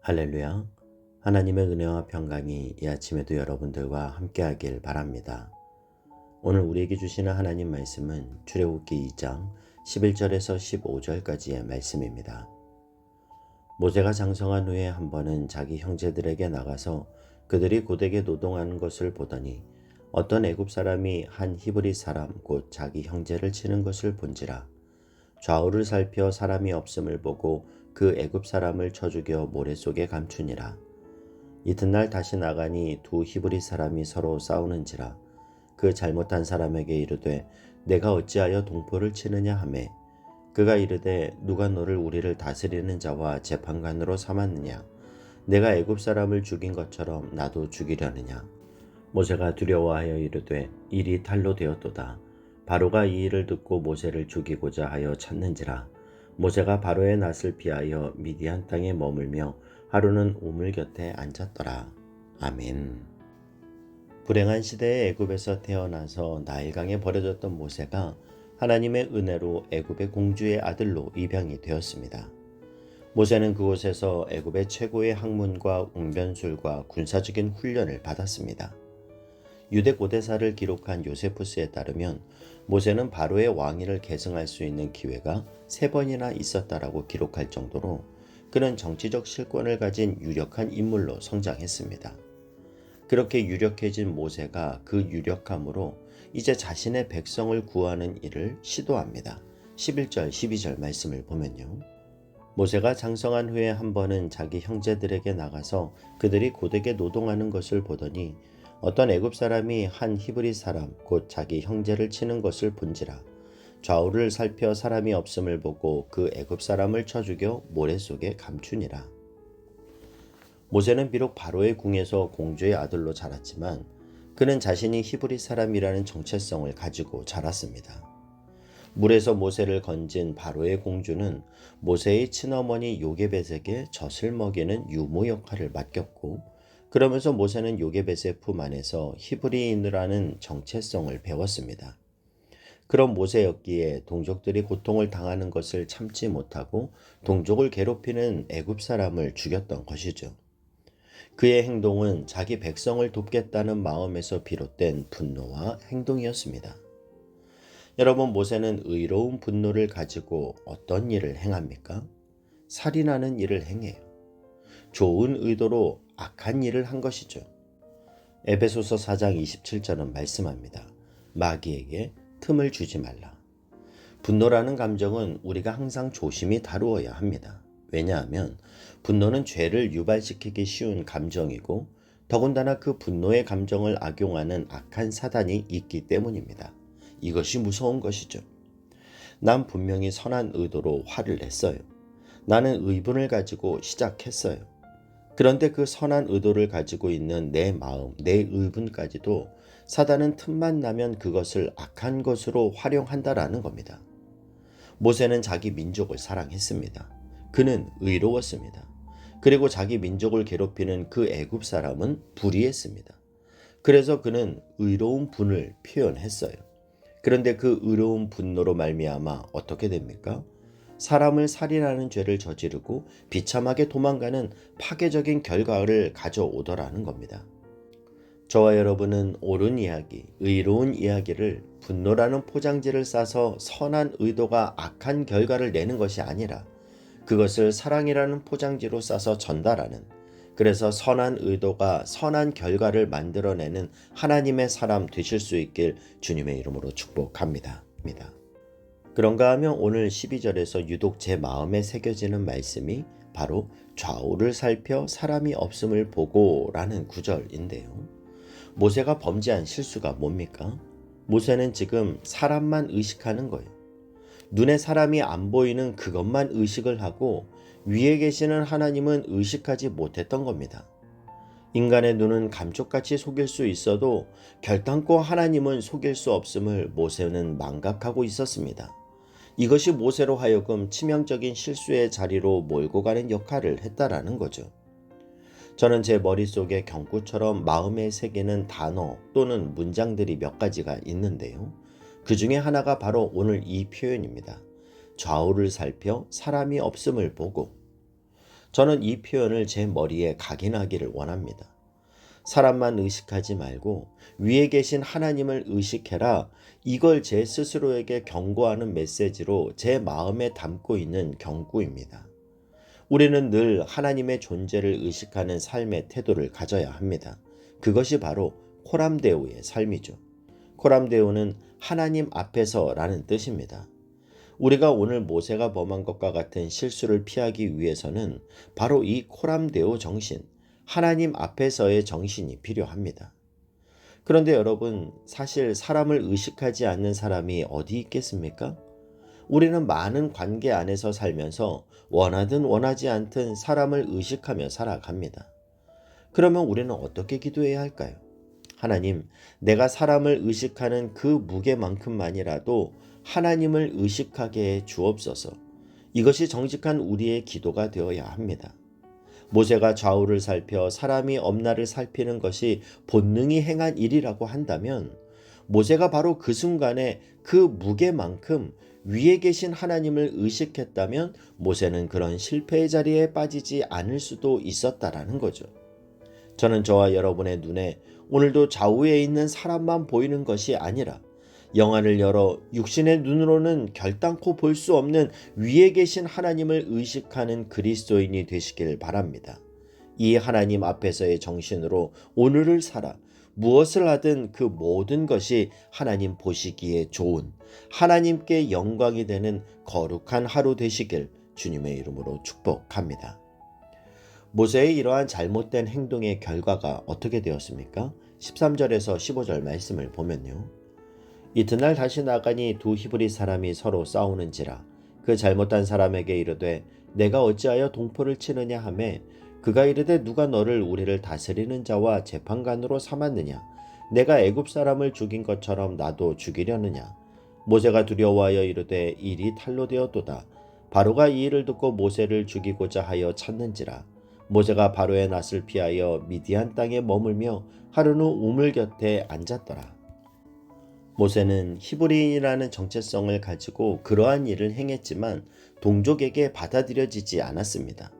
할렐루야. 하나님의 은혜와 평강이 이 아침에도 여러분들과 함께하길 바랍니다. 오늘 우리에게 주시는 하나님 말씀은 출애굽기 2장 11절에서 15절까지의 말씀입니다. 모세가 장성한 후에 한 번은 자기 형제들에게 나가서 그들이 고되게 노동하는 것을 보더니 어떤 애굽 사람이 한 히브리 사람 곧 자기 형제를 치는 것을 본지라. 좌우를 살펴 사람이 없음을 보고 그 애굽 사람을 쳐 죽여 모래 속에 감추니라. 이튿날 다시 나가니 두 히브리 사람이 서로 싸우는지라. 그 잘못한 사람에게 이르되 내가 어찌하여 동포를 치느냐 하매 그가 이르되 누가 너를 우리를 다스리는 자와 재판관으로 삼았느냐. 내가 애굽 사람을 죽인 것처럼 나도 죽이려느냐. 모세가 두려워하여 이르되 일이 탈로 되었도다. 바로가 이 일을 듣고 모세를 죽이고자 하여 찾는지라. 모세가 바로의 낯을 피하여 미디안 땅에 머물며 하루는 우물 곁에 앉았더라. 아멘. 불행한 시대의 애굽에서 태어나서 나일강에 버려졌던 모세가 하나님의 은혜로 애굽의 공주의 아들로 입양이 되었습니다. 모세는 그곳에서 애굽의 최고의 학문과 웅변술과 군사적인 훈련을 받았습니다. 유대 고대사를 기록한 요세푸스에 따르면 모세는 바로의 왕위를 계승할 수 있는 기회가 3번이나 있었다라고 기록할 정도로 그는 정치적 실권을 가진 유력한 인물로 성장했습니다. 그렇게 유력해진 모세가 그 유력함으로 이제 자신의 백성을 구하는 일을 시도합니다. 11절 12절 말씀을 보면요. 모세가 장성한 후에 한 번은 자기 형제들에게 나가서 그들이 고되게 노동하는 것을 보더니 어떤 애굽 사람이 한 히브리 사람 곧 자기 형제를 치는 것을 본지라. 좌우를 살펴 사람이 없음을 보고 그 애굽 사람을 쳐 죽여 모래 속에 감추니라. 모세는 비록 바로의 궁에서 공주의 아들로 자랐지만 그는 자신이 히브리 사람이라는 정체성을 가지고 자랐습니다. 물에서 모세를 건진 바로의 공주는 모세의 친어머니 요게벳에게 젖을 먹이는 유모 역할을 맡겼고 그러면서 모세는 요게벳의 품 안에서 히브리인이라는 정체성을 배웠습니다. 그런 모세였기에 동족들이 고통을 당하는 것을 참지 못하고 동족을 괴롭히는 애굽 사람을 죽였던 것이죠. 그의 행동은 자기 백성을 돕겠다는 마음에서 비롯된 분노와 행동이었습니다. 여러분, 모세는 의로운 분노를 가지고 어떤 일을 행합니까? 살인하는 일을 행해요. 좋은 의도로 악한 일을 한 것이죠. 에베소서 4장 27절은 말씀합니다. 마귀에게 틈을 주지 말라. 분노라는 감정은 우리가 항상 조심히 다루어야 합니다. 왜냐하면 분노는 죄를 유발시키기 쉬운 감정이고 더군다나 그 분노의 감정을 악용하는 악한 사단이 있기 때문입니다. 이것이 무서운 것이죠. 난 분명히 선한 의도로 화를 냈어요. 나는 의분을 가지고 시작했어요. 그런데 그 선한 의도를 가지고 있는 내 마음, 내 의분까지도 사단은 틈만 나면 그것을 악한 것으로 활용한다라는 겁니다. 모세는 자기 민족을 사랑했습니다. 그는 의로웠습니다. 그리고 자기 민족을 괴롭히는 그 애굽 사람은 불의했습니다. 그래서 그는 의로운 분을 표현했어요. 그런데 그 의로운 분노로 말미암아 어떻게 됩니까? 사람을 살인하는 죄를 저지르고 비참하게 도망가는 파괴적인 결과를 가져오더라는 겁니다. 저와 여러분은 옳은 이야기, 의로운 이야기를 분노라는 포장지를 싸서 선한 의도가 악한 결과를 내는 것이 아니라 그것을 사랑이라는 포장지로 싸서 전달하는, 그래서 선한 의도가 선한 결과를 만들어내는 하나님의 사람 되실 수 있길 주님의 이름으로 축복합니다. 그런가 하면 오늘 12절에서 유독 제 마음에 새겨지는 말씀이 바로 좌우를 살펴 사람이 없음을 보고 라는 구절인데요. 모세가 범죄한 실수가 뭡니까? 모세는 지금 사람만 의식하는 거예요. 눈에 사람이 안 보이는 그것만 의식을 하고 위에 계시는 하나님은 의식하지 못했던 겁니다. 인간의 눈은 감쪽같이 속일 수 있어도 결단코 하나님은 속일 수 없음을 모세는 망각하고 있었습니다. 이것이 모세로 하여금 치명적인 실수의 자리로 몰고 가는 역할을 했다라는 거죠. 저는 제 머릿속에 경구처럼 마음에 새기는 단어 또는 문장들이 몇 가지가 있는데요. 그 중에 하나가 바로 오늘 이 표현입니다. 좌우를 살펴 사람이 없음을 보고. 저는 이 표현을 제 머리에 각인하기를 원합니다. 사람만 의식하지 말고 위에 계신 하나님을 의식해라. 이걸 제 스스로에게 경고하는 메시지로 제 마음에 담고 있는 경고입니다. 우리는 늘 하나님의 존재를 의식하는 삶의 태도를 가져야 합니다. 그것이 바로 코람데오의 삶이죠. 코람데오는 하나님 앞에서라는 뜻입니다. 우리가 오늘 모세가 범한 것과 같은 실수를 피하기 위해서는 바로 이 코람데오 정신, 하나님 앞에서의 정신이 필요합니다. 그런데 여러분, 사실 사람을 의식하지 않는 사람이 어디 있겠습니까? 우리는 많은 관계 안에서 살면서 원하든 원하지 않든 사람을 의식하며 살아갑니다. 그러면 우리는 어떻게 기도해야 할까요? 하나님, 내가 사람을 의식하는 그 무게만큼만이라도 하나님을 의식하게 해 주옵소서. 이것이 정직한 우리의 기도가 되어야 합니다. 모세가 좌우를 살펴 사람이 없나를 살피는 것이 본능이 행한 일이라고 한다면 모세가 바로 그 순간에 그 무게만큼 위에 계신 하나님을 의식했다면 모세는 그런 실패의 자리에 빠지지 않을 수도 있었다라는 거죠. 저는 저와 여러분의 눈에 오늘도 좌우에 있는 사람만 보이는 것이 아니라 영안을 열어 육신의 눈으로는 결단코 볼 수 없는 위에 계신 하나님을 의식하는 그리스도인이 되시길 바랍니다. 이 하나님 앞에서의 정신으로 오늘을 살아 무엇을 하든 그 모든 것이 하나님 보시기에 좋은, 하나님께 영광이 되는 거룩한 하루 되시길 주님의 이름으로 축복합니다. 모세의 이러한 잘못된 행동의 결과가 어떻게 되었습니까? 13절에서 15절 말씀을 보면요. 이튿날 다시 나가니 두 히브리 사람이 서로 싸우는지라 그 잘못한 사람에게 이르되 내가 어찌하여 동포를 치느냐 하매 그가 이르되 누가 너를 우리를 다스리는 자와 재판관으로 삼았느냐 내가 애굽 사람을 죽인 것처럼 나도 죽이려느냐 모세가 두려워하여 이르되 일이 탈로 되었도다 바로가 이 일을 듣고 모세를 죽이고자 하여 찾는지라 모세가 바로의 낯을 피하여 미디안 땅에 머물며 하루는 우물 곁에 앉았더라. 모세는 히브리인이라는 정체성을 가지고 그러한 일을 행했지만 동족에게 받아들여지지 않았습니다.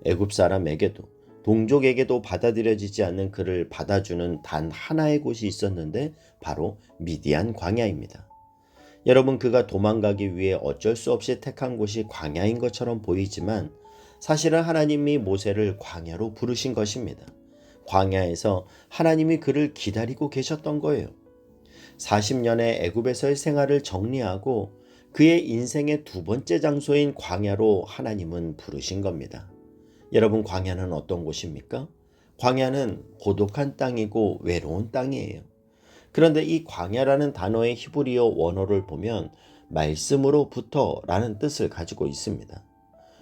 애굽 사람에게도 동족에게도 받아들여지지 않는 그를 받아주는 단 하나의 곳이 있었는데 바로 미디안 광야입니다. 여러분, 그가 도망가기 위해 어쩔 수 없이 택한 곳이 광야인 것처럼 보이지만 사실은 하나님이 모세를 광야로 부르신 것입니다. 광야에서 하나님이 그를 기다리고 계셨던 거예요. 40년의 애굽에서의 생활을 정리하고 그의 인생의 두 번째 장소인 광야로 하나님은 부르신 겁니다. 여러분, 광야는 어떤 곳입니까? 광야는 고독한 땅이고 외로운 땅이에요. 그런데 이 광야라는 단어의 히브리어 원어를 보면 말씀으로부터라는 뜻을 가지고 있습니다.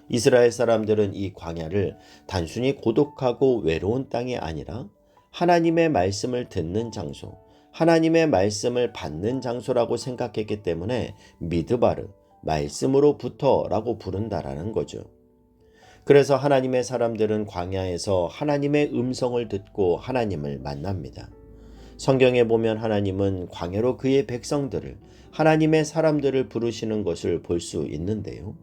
이스라엘 사람들은 이 광야를 단순히 고독하고 외로운 땅이 아니라 하나님의 말씀을 듣는 장소, 하나님의 말씀을 받는 장소라고 생각했기 때문에 미드바르, 말씀으로부터라고 부른다라는 거죠. 그래서 하나님의 사람들은 광야에서 하나님의 음성을 듣고 하나님을 만납니다. 성경에 보면 하나님은 광야로 그의 백성들을, 하나님의 사람들을 부르시는 것을 볼 수 있는데요.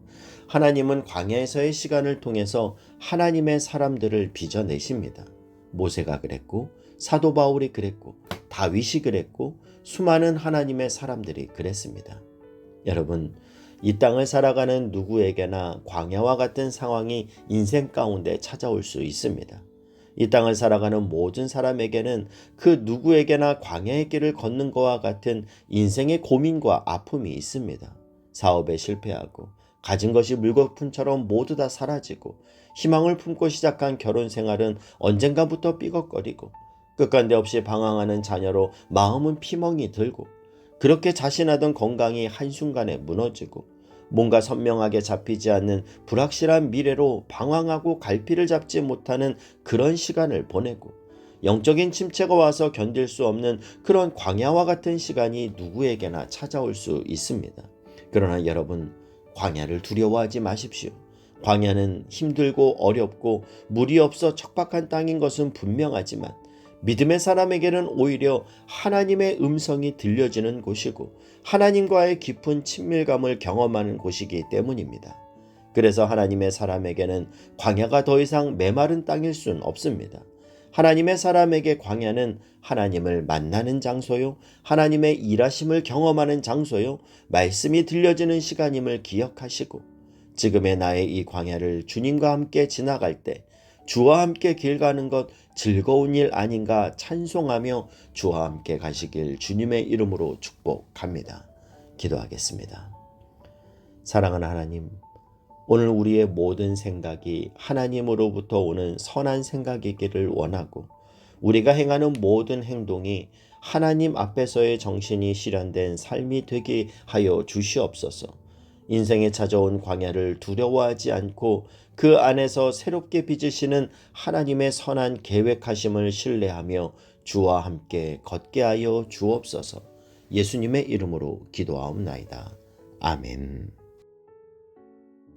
하나님은 광야에서의 시간을 통해서 하나님의 사람들을 빚어내십니다. 모세가 그랬고, 사도 바울이 그랬고, 다윗이 그랬고, 수많은 하나님의 사람들이 그랬습니다. 여러분, 이 땅을 살아가는 누구에게나 광야와 같은 상황이 인생 가운데 찾아올 수 있습니다. 이 땅을 살아가는 모든 사람에게는 그 누구에게나 광야의 길을 걷는 것과 같은 인생의 고민과 아픔이 있습니다. 사업에 실패하고 가진 것이 물거품처럼 모두 다 사라지고 희망을 품고 시작한 결혼 생활은 언젠가부터 삐걱거리고 끝간데 없이 방황하는 자녀로 마음은 피멍이 들고 그렇게 자신하던 건강이 한순간에 무너지고 뭔가 선명하게 잡히지 않는 불확실한 미래로 방황하고 갈피를 잡지 못하는 그런 시간을 보내고 영적인 침체가 와서 견딜 수 없는 그런 광야와 같은 시간이 누구에게나 찾아올 수 있습니다. 그러나 여러분, 광야를 두려워하지 마십시오. 광야는 힘들고 어렵고 물이 없어 척박한 땅인 것은 분명하지만 믿음의 사람에게는 오히려 하나님의 음성이 들려지는 곳이고 하나님과의 깊은 친밀감을 경험하는 곳이기 때문입니다. 그래서 하나님의 사람에게는 광야가 더 이상 메마른 땅일 순 없습니다. 하나님의 사람에게 광야는 하나님을 만나는 장소요, 하나님의 일하심을 경험하는 장소요, 말씀이 들려지는 시간임을 기억하시고 지금의 나의 이 광야를 주님과 함께 지나갈 때 주와 함께 길 가는 것 즐거운 일 아닌가 찬송하며 주와 함께 가시길 주님의 이름으로 축복합니다. 기도하겠습니다. 사랑하는 하나님, 오늘 우리의 모든 생각이 하나님으로부터 오는 선한 생각이기를 원하고 우리가 행하는 모든 행동이 하나님 앞에서의 정신이 실현된 삶이 되게 하여 주시옵소서. 인생에 찾아온 광야를 두려워하지 않고 그 안에서 새롭게 빚으시는 하나님의 선한 계획하심을 신뢰하며 주와 함께 걷게 하여 주옵소서. 예수님의 이름으로 기도하옵나이다. 아멘.